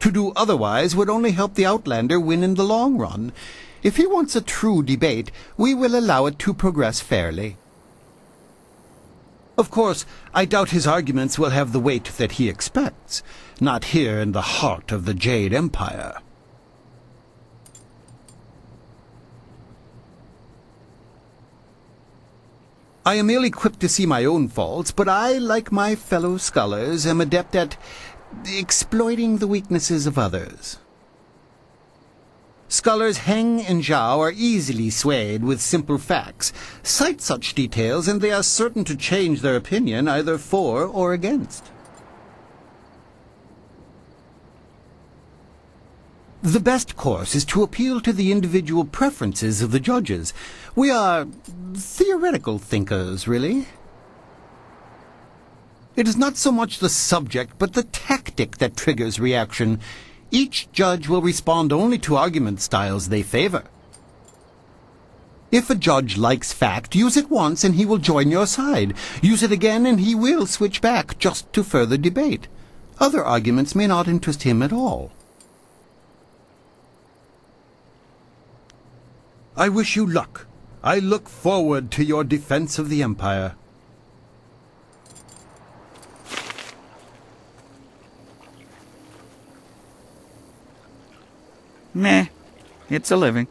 To do otherwise would only help the Outlander win in the long run. If he wants a true debate, we will allow it to progress fairly. Of course, I doubt his arguments will have the weight that he expects, not here in the heart of the Jade Empire. I am ill-equipped to see my own faults, but I, like my fellow scholars, am adept at exploiting the weaknesses of others. Scholars Heng and Zhao are easily swayed with simple facts. Cite such details, and they are certain to change their opinion either for or against. The best course is to appeal to the individual preferences of the judges. We are theoretical thinkers, really. It is not so much the subject, but the tactic that triggers reaction. Each judge will respond only to argument styles they favor. If a judge likes fact, use it once and he will join your side. Use it again and he will switch back just to further debate. Other arguments may not interest him at all. I wish you luck. I look forward to your defense of the Empire. Meh. It's a living.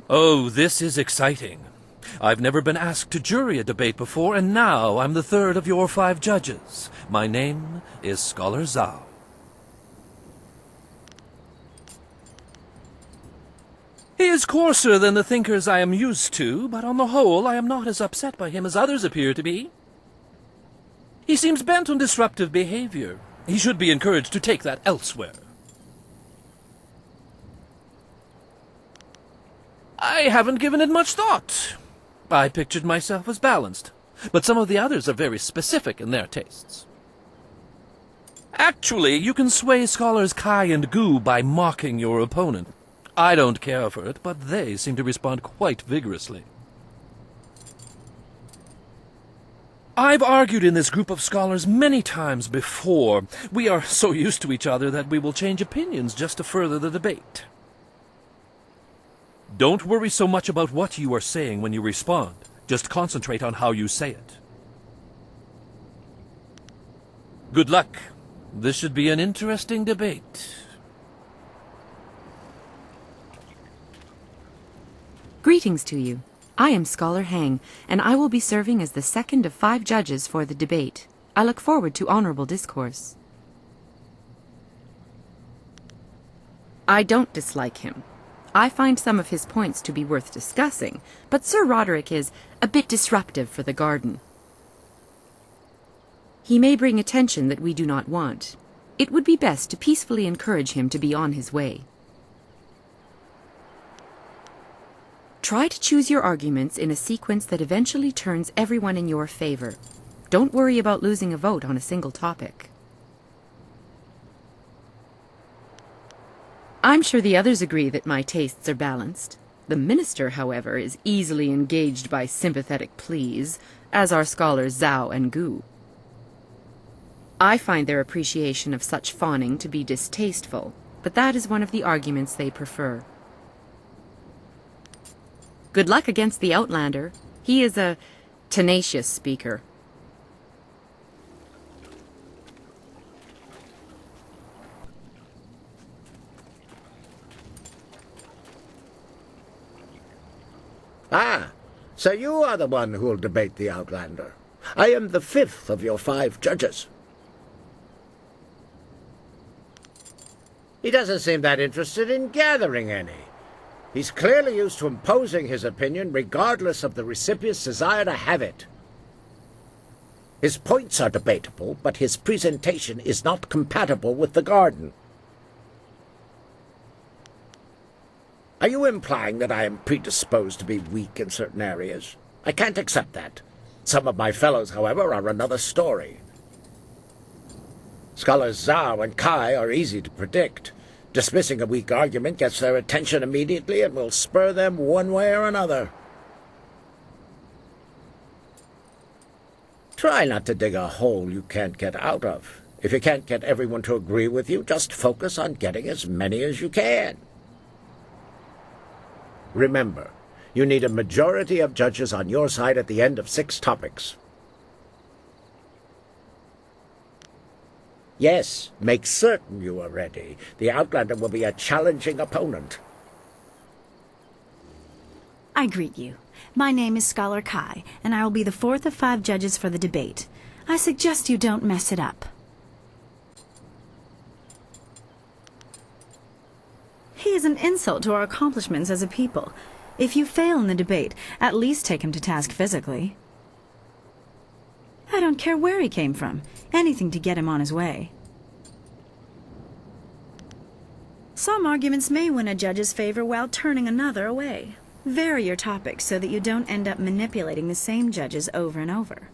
Oh, this is exciting. I've never been asked to jury a debate before, and now I'm the third of your 5 judges. My name is Scholar Zhao. He is coarser than the thinkers I am used to, but on the whole I am not as upset by him as others appear to be. He seems bent on disruptive behavior. He should be encouraged to take that elsewhere. I haven't given it much thought. I pictured myself as balanced, but some of the others are very specific in their tastes. Actually, you can sway scholars Kai and Gu by mocking your opponent. I don't care for it, but they seem to respond quite vigorously. I've argued in this group of scholars many times before. We are so used to each other that we will change opinions just to further the debate. Don't worry so much about what you are saying when you respond. Just concentrate on how you say it. Good luck. This should be an interesting debate. Greetings to you. I am Scholar Heng, and I will be serving as the second of 5 judges for the debate. I look forward to honorable discourse. I don't dislike him. I find some of his points to be worth discussing, but Sir Roderick is a bit disruptive for the garden. He may bring attention that we do not want. It would be best to peacefully encourage him to be on his way. Try to choose your arguments in a sequence that eventually turns everyone in your favor. Don't worry about losing a vote on a single topic. I'm sure the others agree that my tastes are balanced. The minister, however, is easily engaged by sympathetic pleas, as are scholars Zhao and Gu. I find their appreciation of such fawning to be distasteful, but that is one of the arguments they prefer. Good luck against the Outlander. He is a tenacious speaker. Ah, so you are the one who will debate the Outlander. I am the 5th of your 5 judges. He doesn't seem that interested in gathering any. He's clearly used to imposing his opinion regardless of the recipient's desire to have it. His points are debatable, but his presentation is not compatible with the garden. Are you implying that I am predisposed to be weak in certain areas? I can't accept that. Some of my fellows, however, are another story. Scholars Zhao and Kai are easy to predict. Dismissing a weak argument gets their attention immediately and will spur them one way or another. Try not to dig a hole you can't get out of. If you can't get everyone to agree with you, just focus on getting as many as you can. Remember, you need a majority of judges on your side at the end of 6 topics. Yes, make certain you are ready. The Outlander will be a challenging opponent. I greet you. My name is Scholar Kai, and I will be the 4th of 5 judges for the debate. I suggest you don't mess it up. He is an insult to our accomplishments as a people. If you fail in the debate, at least take him to task physically. I don't care where he came from. Anything to get him on his way. Some arguments may win a judge's favor while turning another away. Vary your topics so that you don't end up manipulating the same judges over and over.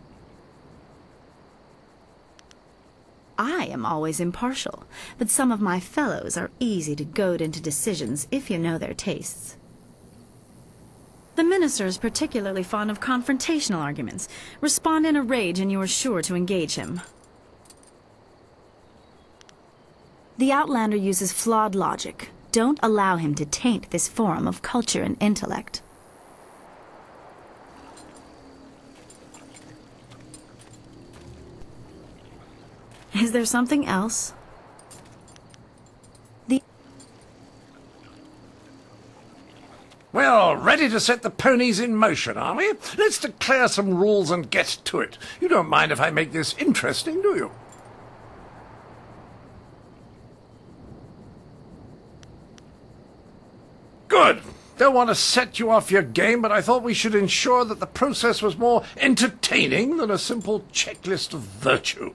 I am always impartial, but some of my fellows are easy to goad into decisions if you know their tastes. The minister is particularly fond of confrontational arguments. Respond in a rage and you are sure to engage him. The Outlander uses flawed logic. Don't allow him to taint this forum of culture and intellect. Is there something else? Well, ready to set the ponies in motion, are we? Let's declare some rules and get to it. You don't mind if I make this interesting, do you? Good. Don't want to set you off your game, but I thought we should ensure that the process was more entertaining than a simple checklist of virtue.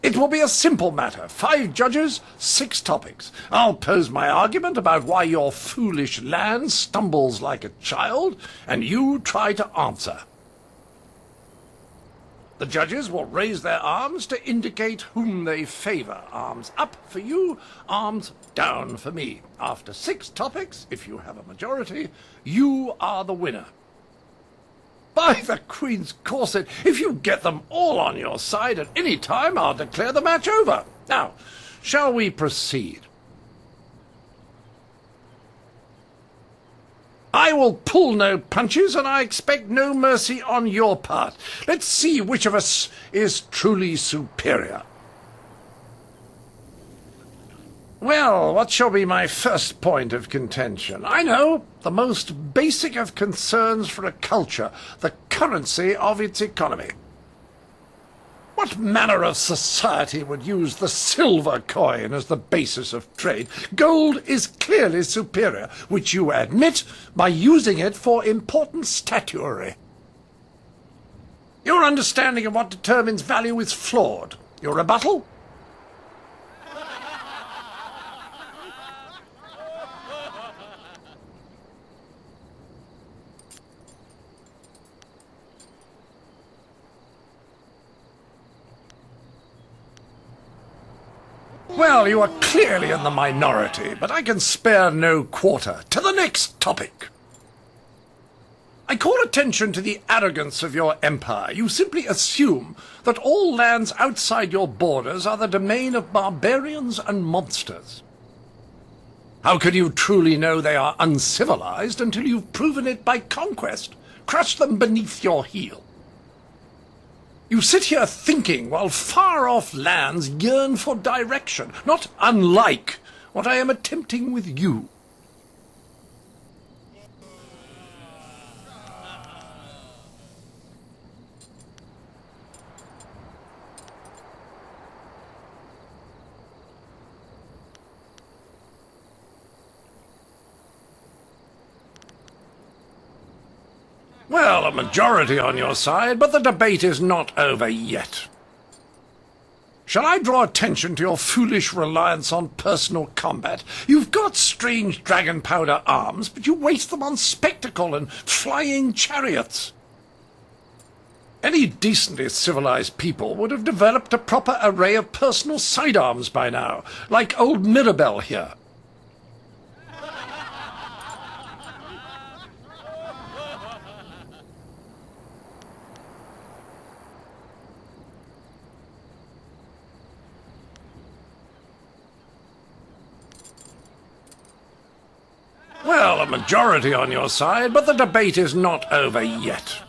It will be a simple matter. 5 judges, 6 topics. I'll pose my argument about why your foolish land stumbles like a child, and you try to answer. The judges will raise their arms to indicate whom they favor. Arms up for you, arms down for me. After 6 topics, if you have a majority, you are the winner. By the Queen's corset, if you get them all on your side at any time, I'll declare the match over. Now, shall we proceed? I will pull no punches, and I expect no mercy on your part. Let's see which of us is truly superior. Well, what shall be my first point of contention? I know, the most basic of concerns for a culture, the currency of its economy. What manner of society would use the silver coin as the basis of trade? Gold is clearly superior, which you admit by using it for important statuary. Your understanding of what determines value is flawed. Your rebuttal? Well, you are clearly in the minority, but I can spare no quarter. To the next topic. I call attention to the arrogance of your empire. You simply assume that all lands outside your borders are the domain of barbarians and monsters. How can you truly know they are uncivilized until you've proven it by conquest? Crush them beneath your heel. You sit here thinking while far-off lands yearn for direction, not unlike what I am attempting with you. Well, a majority on your side, but the debate is not over yet. Shall I draw attention to your foolish reliance on personal combat? You've got strange dragon powder arms, but you waste them on spectacle and flying chariots. Any decently civilized people would have developed a proper array of personal sidearms by now, like old Mirabelle here. Well, a majority on your side, but the debate is not over yet.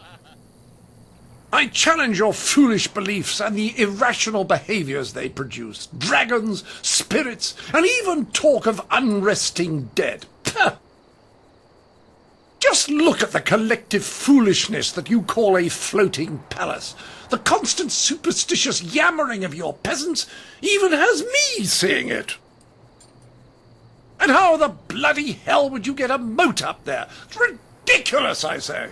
I challenge your foolish beliefs and the irrational behaviors they produce. Dragons, spirits, and even talk of unresting dead. Pah! Just look at the collective foolishness that you call a floating palace. The constant superstitious yammering of your peasants even has me seeing it. And how the bloody hell would you get a moat up there? It's ridiculous, I say.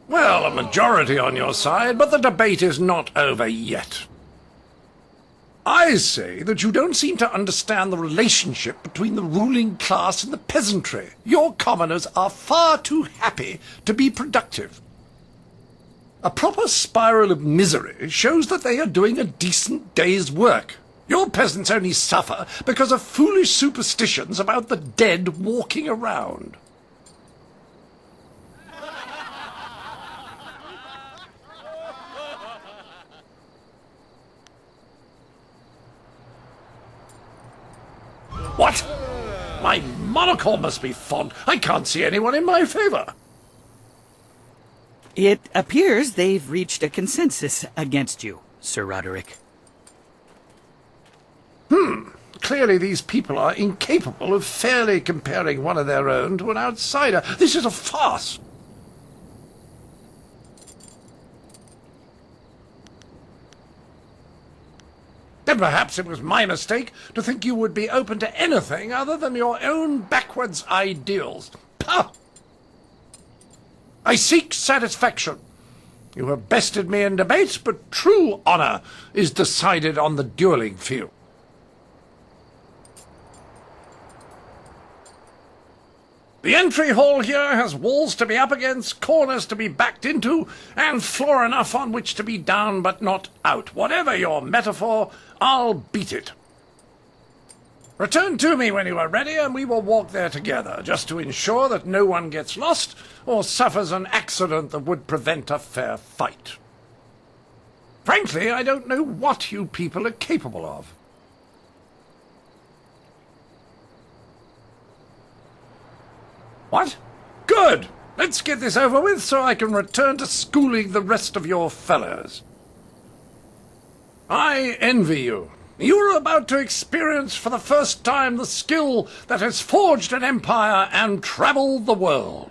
Well, a majority on your side, but the debate is not over yet. I say that you don't seem to understand the relationship between the ruling class and the peasantry. Your commoners are far too happy to be productive. A proper spiral of misery shows that they are doing a decent day's work. Your peasants only suffer because of foolish superstitions about the dead walking around. What? My monocle must be fond. I can't see anyone in my favor. It appears they've reached a consensus against you, Sir Roderick. Clearly these people are incapable of fairly comparing one of their own to an outsider. This is a farce. Then perhaps it was my mistake to think you would be open to anything other than your own backwards ideals. Pah! I seek satisfaction. You have bested me in debate, but true honour is decided on the duelling field. The entry hall here has walls to be up against, corners to be backed into, and floor enough on which to be down but not out. Whatever your metaphor, I'll beat it. Return to me when you are ready, and we will walk there together, just to ensure that no one gets lost or suffers an accident that would prevent a fair fight. Frankly, I don't know what you people are capable of. What? Good! Let's get this over with so I can return to schooling the rest of your fellows. I envy you. You are about to experience for the first time the skill that has forged an empire and travelled the world.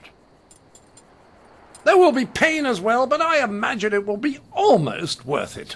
There will be pain as well, but I imagine it will be almost worth it.